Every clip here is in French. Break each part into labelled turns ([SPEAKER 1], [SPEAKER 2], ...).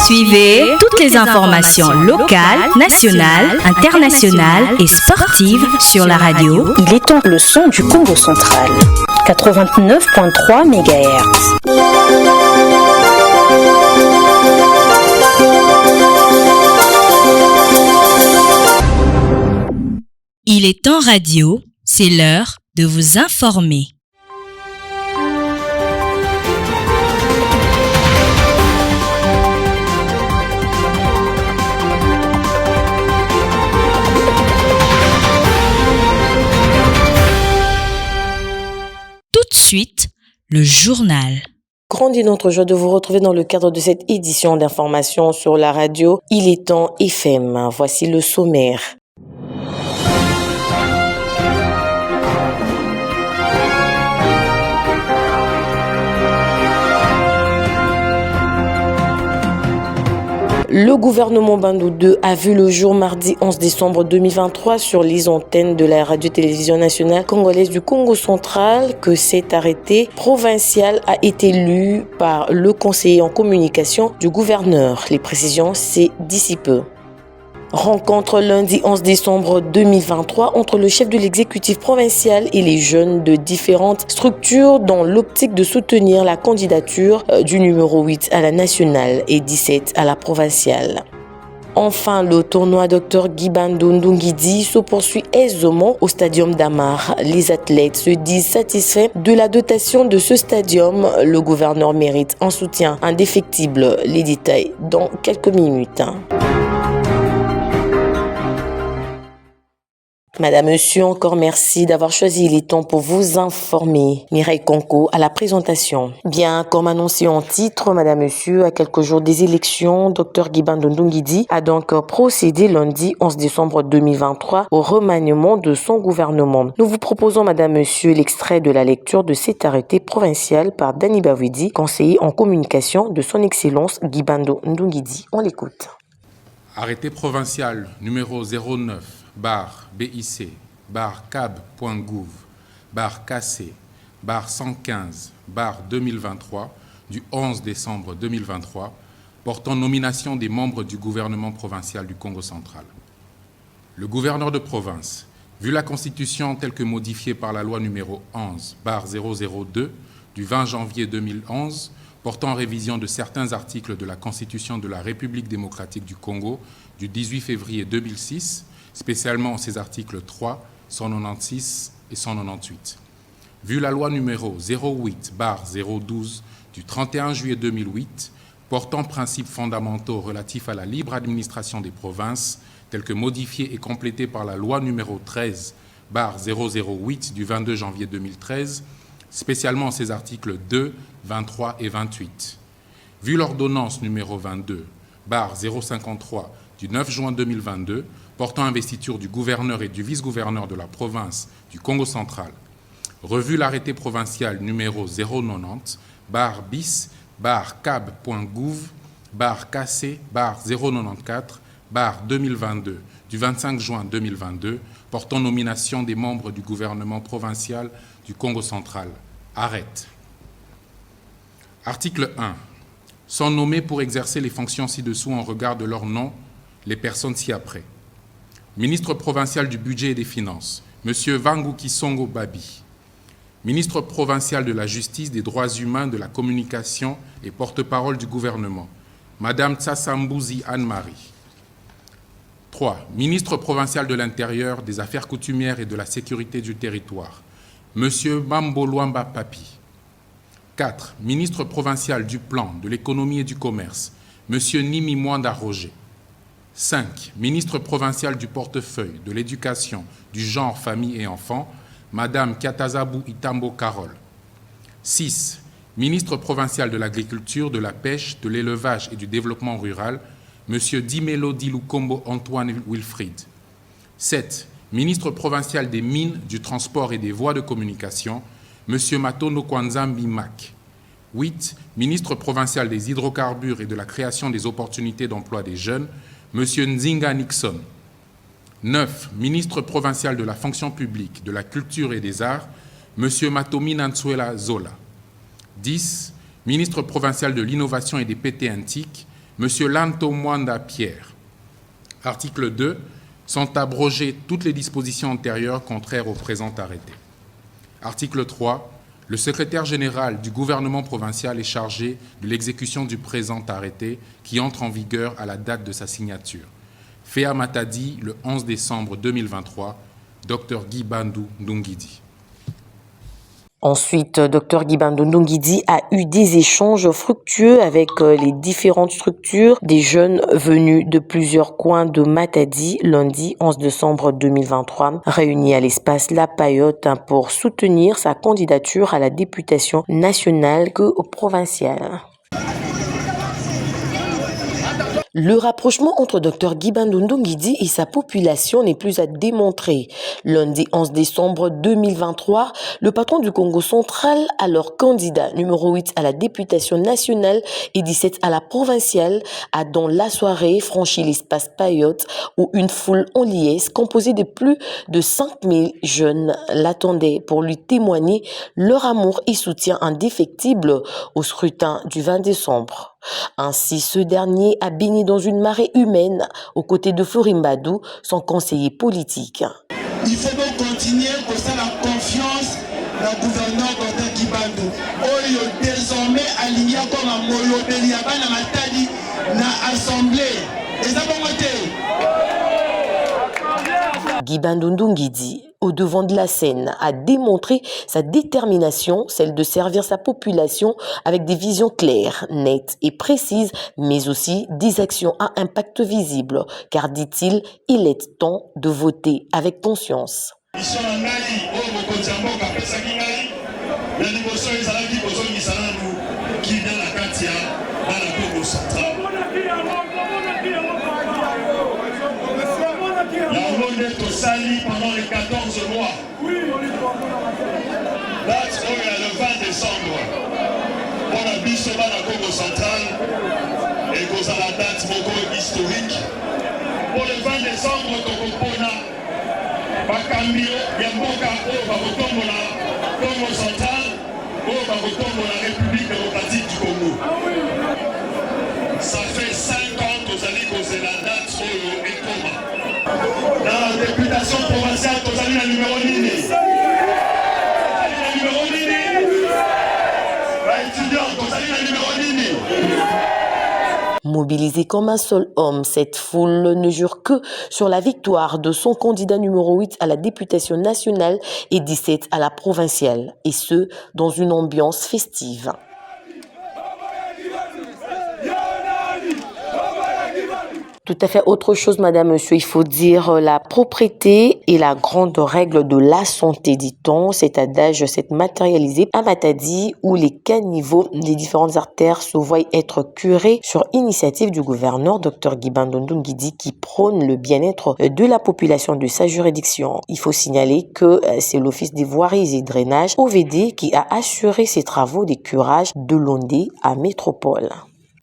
[SPEAKER 1] Suivez toutes les informations locales, nationales, internationales et sportives sur la radio.
[SPEAKER 2] Il est temps, le son du Congo central. 89.3 MHz.
[SPEAKER 1] Il est temps radio, c'est l'heure de vous informer. Tout de suite, le journal.
[SPEAKER 3] Grande est notre joie de vous retrouver dans le cadre de cette édition d'information sur la radio Il est temps FM. Voici le sommaire. Le gouvernement Bandou II a vu le jour mardi 11 décembre 2023 sur les antennes de la radio-télévision nationale congolaise du Congo central que cet arrêté provincial a été lu par le conseiller en communication du gouverneur. Les précisions, c'est d'ici peu. Rencontre lundi 11 décembre 2023 entre le chef de l'exécutif provincial et les jeunes de différentes structures dans l'optique de soutenir la candidature du numéro 8 à la nationale et 17 à la provinciale. Enfin, le tournoi Dr Guibando Ndungidi se poursuit aisément au stadium d'Amar. Les athlètes se disent satisfaits de la dotation de ce stadium. Le gouverneur mérite un soutien indéfectible. Les détails dans quelques minutes. Madame, Monsieur, encore merci d'avoir choisi les temps pour vous informer. Mireille Konko à la présentation. Bien, comme annoncé en titre, Madame, Monsieur, à quelques jours des élections, Dr Guibando Ndungidi a donc procédé lundi 11 décembre 2023 au remaniement de son gouvernement. Nous vous proposons, Madame, Monsieur, l'extrait de la lecture de cet arrêté provincial par Dani Bawidi, conseiller en communication de son Excellence Guibando Ndungidi. On l'écoute.
[SPEAKER 4] Arrêté provincial numéro 09 BIC cab.gouv KC 115 2023 du 11 décembre 2023 portant nomination des membres du gouvernement provincial du Congo central. Le gouverneur de province, vu la constitution telle que modifiée par la loi numéro 11/002 du 20 janvier 2011 portant révision de certains articles de la Constitution de la République démocratique du Congo du 18 février 2006, spécialement ces articles 3, 196 et 198. Vu la loi numéro 08/012 du 31 juillet 2008, portant principes fondamentaux relatifs à la libre administration des provinces, tels que modifiés et complétés par la loi numéro 13/008 du 22 janvier 2013, spécialement ces articles 2, 23 et 28. Vu l'ordonnance numéro 22/053 du 9 juin 2022, portant investiture du gouverneur et du vice-gouverneur de la province du Congo central, revu l'arrêté provincial numéro 090 bis cab.gouv KC 094 2022 du 25 juin 2022 portant nomination des membres du gouvernement provincial du Congo central. Arrête. Article 1. Sont nommés pour exercer les fonctions ci-dessous en regard de leur nom les personnes ci-après. Ministre provincial du Budget et des Finances, M. Vanguki Songo Babi. Ministre provincial de la Justice, des Droits humains, de la Communication et porte-parole du gouvernement, Mme Tsassambuzi Anne-Marie. 3. Ministre provincial de l'Intérieur, des Affaires coutumières et de la Sécurité du territoire, M. Mambo Luamba Papi. 4. Ministre provincial du Plan, de l'Économie et du Commerce, M. Nimi Mwanda Roger. 5. Ministre provincial du Portefeuille, de l'Éducation, du Genre, Famille et Enfants, Mme Kiatazabou Itambo Carole. 6. Ministre provincial de l'Agriculture, de la Pêche, de l'Élevage et du Développement rural, M. Dimelo Dilukombo Antoine Wilfried. 7. Ministre provincial des Mines, du Transport et des Voies de communication, M. Matono Kwanzambi Mak. 8. Ministre provincial des Hydrocarbures et de la Création des opportunités d'emploi des jeunes, M. Nzinga Nixon. 9. Ministre provincial de la fonction publique, de la culture et des arts, M. Matomi Nansuela Zola. 10. Ministre provincial de l'innovation et des pétés antiques, M. Lanto Mwanda Pierre. Article 2. Sont abrogées toutes les dispositions antérieures contraires au présent arrêté. Article 3. Le secrétaire général du gouvernement provincial est chargé de l'exécution du présent arrêté qui entre en vigueur à la date de sa signature. Fait à Matadi le 11 décembre 2023, Dr Guy Bandou Ndungidi.
[SPEAKER 3] Ensuite, Dr Guibando Ndungidi a eu des échanges fructueux avec les différentes structures des jeunes venus de plusieurs coins de Matadi lundi 11 décembre 2023, réunis à l'espace La Payotte pour soutenir sa candidature à la députation nationale que provinciale. Le rapprochement entre Dr Guibando Ndungidi et sa population n'est plus à démontrer. Lundi 11 décembre 2023, le patron du Congo central, alors candidat numéro 8 à la députation nationale et 17 à la provinciale, a dans la soirée franchi l'espace Payotte où une foule en liesse composée de plus de 5000 jeunes l'attendait pour lui témoigner leur amour et soutien indéfectible au scrutin du 20 décembre. Ainsi, ce dernier a baigné dans une marée humaine aux côtés de Florim Badou, son conseiller politique.
[SPEAKER 5] Il faut donc continuer pour ça la confiance du gouverneur Dr Guibando. Oyo désormais aligné comme un moyo Beliaba na Matadi na assemblée. Et ça va monter.
[SPEAKER 3] Guibando Ndungidi, au devant de la scène, a démontré sa détermination, celle de servir sa population avec des visions claires, nettes et précises, mais aussi des actions à impact visible, car, dit-il, il est temps de voter avec conscience.
[SPEAKER 5] Sali pendant les 14 mois. Date le 20 décembre. On a vu ce la Congo central et qu'on a la date historique. Pour le 20 décembre, Tokopona, Bakambio, Yamboka, Bakotombola, Congo central, Bakotombola, République démocratique du Congo. Ça fait 5 ans que vous allez causer la date et Koma. Dans la députation provinciale, vous allez la numéro 9.
[SPEAKER 3] Mobilisé comme un seul homme, cette foule ne jure que sur la victoire de son candidat numéro 8 à la députation nationale et 17 à la provinciale, et ce, dans une ambiance festive. Tout à fait autre chose, madame, monsieur. Il faut dire la propriété et la grande règle de la santé, dit-on. Cet adage s'est matérialisé à Matadi où les caniveaux des différentes artères se voient être curés sur initiative du gouverneur Dr Guibando Ndungidi qui prône le bien-être de la population de sa juridiction. Il faut signaler que c'est l'Office des voiries et drainage OVD qui a assuré ces travaux des curages de Londé à Métropole.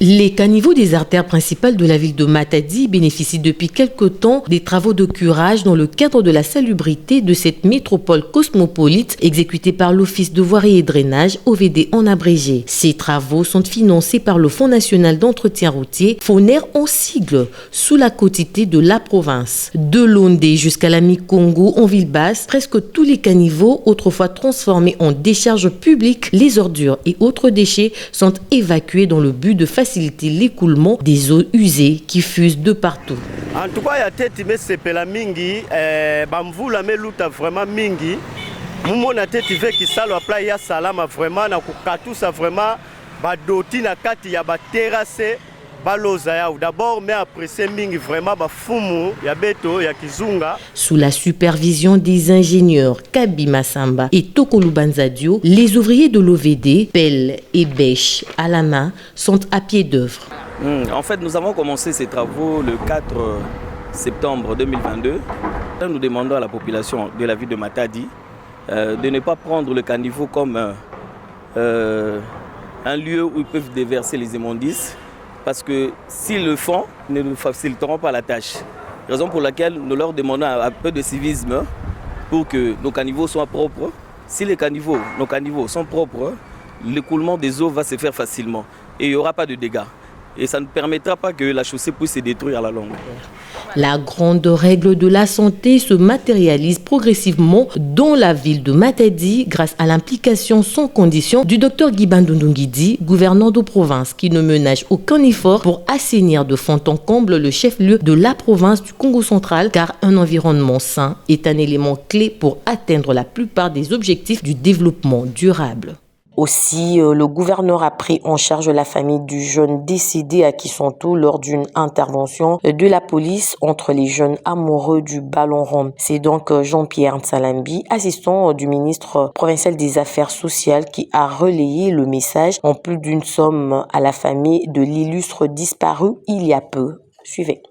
[SPEAKER 6] Les caniveaux des artères principales de la ville de Matadi bénéficient depuis quelque temps des travaux de curage dans le cadre de la salubrité de cette métropole cosmopolite exécutés par l'Office de voirie et drainage, OVD en abrégé. Ces travaux sont financés par le Fonds national d'entretien routier, FONER en sigle, sous la quotité de la province. De Londé jusqu'à la Mi-Congo, en ville basse, presque tous les caniveaux, autrefois transformés en décharges publiques, les ordures et autres déchets sont évacués dans le but de faciliter l'écoulement des eaux usées qui fusent de partout.
[SPEAKER 7] En tout cas, il y a tête mais c'est la mingi, bamvula mais luta vraiment mingi. Mumo na tête fait qui ça le plat ya salama vraiment na kukatu ça vraiment ba doti na kati ya ba terrasse baloza ya d'abord mais après c'est mingi vraiment ba fumu ya beto ya kizunga.
[SPEAKER 6] Sous la supervision des ingénieurs Kabi Massamba et Tokolu Banzadio, les ouvriers de l'OVD, pelle et bêche à la main, sont à pied d'œuvre.
[SPEAKER 8] En fait, nous avons commencé ces travaux le 4 septembre 2022. Nous demandons à la population de la ville de Matadi de ne pas prendre le caniveau comme un lieu où ils peuvent déverser les immondices. Parce que s'ils le font, ils ne nous faciliteront pas la tâche. Raison pour laquelle nous leur demandons un peu de civisme pour que nos caniveaux soient propres. Si nos caniveaux sont propres, l'écoulement des eaux va se faire facilement et il n'y aura pas de dégâts. et ça ne permettra pas que la chaussée puisse se détruire à la longue.
[SPEAKER 6] La grande règle de la santé se matérialise progressivement dans la ville de Matadi grâce à l'implication sans condition du Dr Guy Bandundu-Nguidi, gouverneur de province, qui ne ménage aucun effort pour assainir de fond en comble le chef-lieu de la province du Congo central, car un environnement sain est un élément clé pour atteindre la plupart des objectifs du développement durable.
[SPEAKER 3] Aussi, le gouverneur a pris en charge la famille du jeune décédé à Kisontou lors d'une intervention de la police entre les jeunes amoureux du ballon rond. C'est donc Jean-Pierre Nsalambi, assistant du ministre provincial des Affaires sociales, qui a relayé le message en plus d'une somme à la famille de l'illustre disparu il y a peu. Suivez.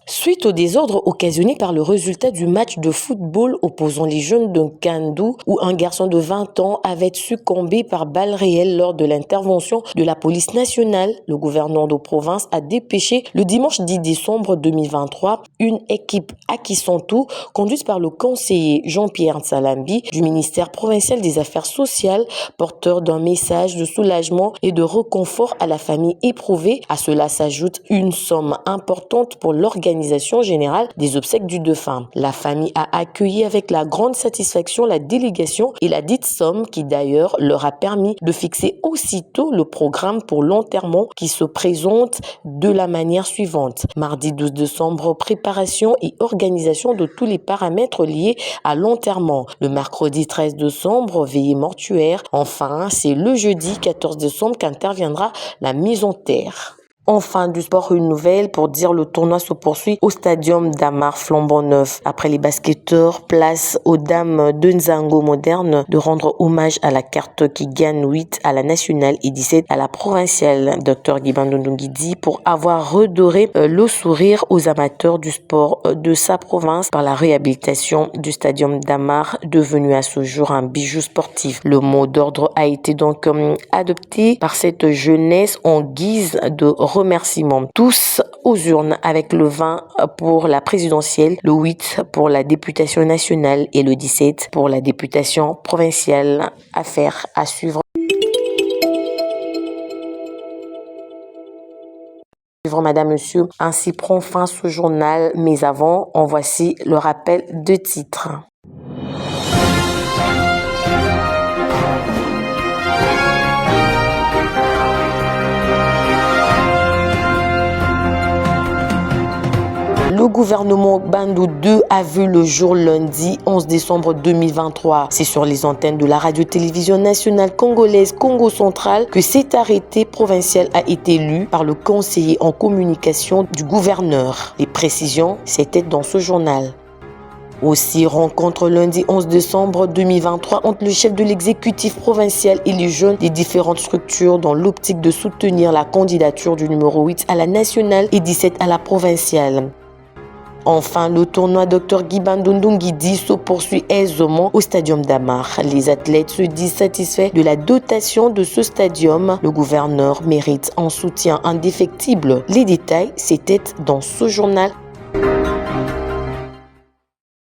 [SPEAKER 3] Suite au désordre occasionné par le résultat du match de football opposant les jeunes de Kandou, où un garçon de 20 ans avait succombé par balle réelle lors de l'intervention de la police nationale, le gouverneur de province a dépêché le dimanche 10 décembre 2023 une équipe à Kisontou, conduite par le conseiller Jean-Pierre Nsalambi du ministère provincial des Affaires sociales, porteur d'un message de soulagement et de réconfort à la famille éprouvée. À cela s'ajoute une somme importante pour l'organisation générale des obsèques du défunt. La famille a accueilli avec la grande satisfaction la délégation et la dite somme qui d'ailleurs leur a permis de fixer aussitôt le programme pour l'enterrement qui se présente de la manière suivante. Mardi 12 décembre, préparation et organisation de tous les paramètres liés à l'enterrement. Le mercredi 13 décembre, veillée mortuaire. Enfin, c'est le jeudi 14 décembre qu'interviendra la mise en terre. Enfin, du sport, une nouvelle pour dire le tournoi se poursuit au stadium d'Amar flambant neuf. Après les basketteurs, place aux dames de Nzango moderne de rendre hommage à la carte qui gagne 8 à la nationale et 17 à la provinciale. Dr Guy Bandundu-Nguidi pour avoir redoré le sourire aux amateurs du sport de sa province par la réhabilitation du stadium d'Amar, devenu à ce jour un bijou sportif. Le mot d'ordre a été donc adopté par cette jeunesse en guise de remerciements. Tous aux urnes avec le 20 pour la présidentielle, le 8 pour la députation nationale et le 17 pour la députation provinciale. Affaire à suivre. Madame, monsieur, ainsi prend fin ce journal, mais avant, en voici le rappel de titres. Le gouvernement Bandou 2 a vu le jour lundi 11 décembre 2023. C'est sur les antennes de la radio-télévision nationale congolaise Congo central que cet arrêté provincial a été lu par le conseiller en communication du gouverneur. Les précisions, c'était dans ce journal. Aussi, rencontre lundi 11 décembre 2023 entre le chef de l'exécutif provincial et les jeunes des différentes structures dans l'optique de soutenir la candidature du numéro 8 à la nationale et 17 à la provinciale. Enfin, le tournoi Dr Guy Bandundu-Nguidi se poursuit aisément au stadium d'Amar. Les athlètes se disent satisfaits de la dotation de ce stadium. Le gouverneur mérite un soutien indéfectible. Les détails, c'était dans ce journal.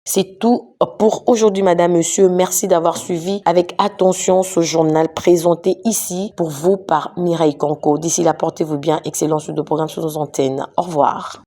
[SPEAKER 3] C'est tout pour aujourd'hui, madame, monsieur. Merci d'avoir suivi avec attention ce journal présenté ici pour vous par Mireille Kanko. D'ici là, portez-vous bien. Excellent suite de programme sur nos antennes. Au revoir.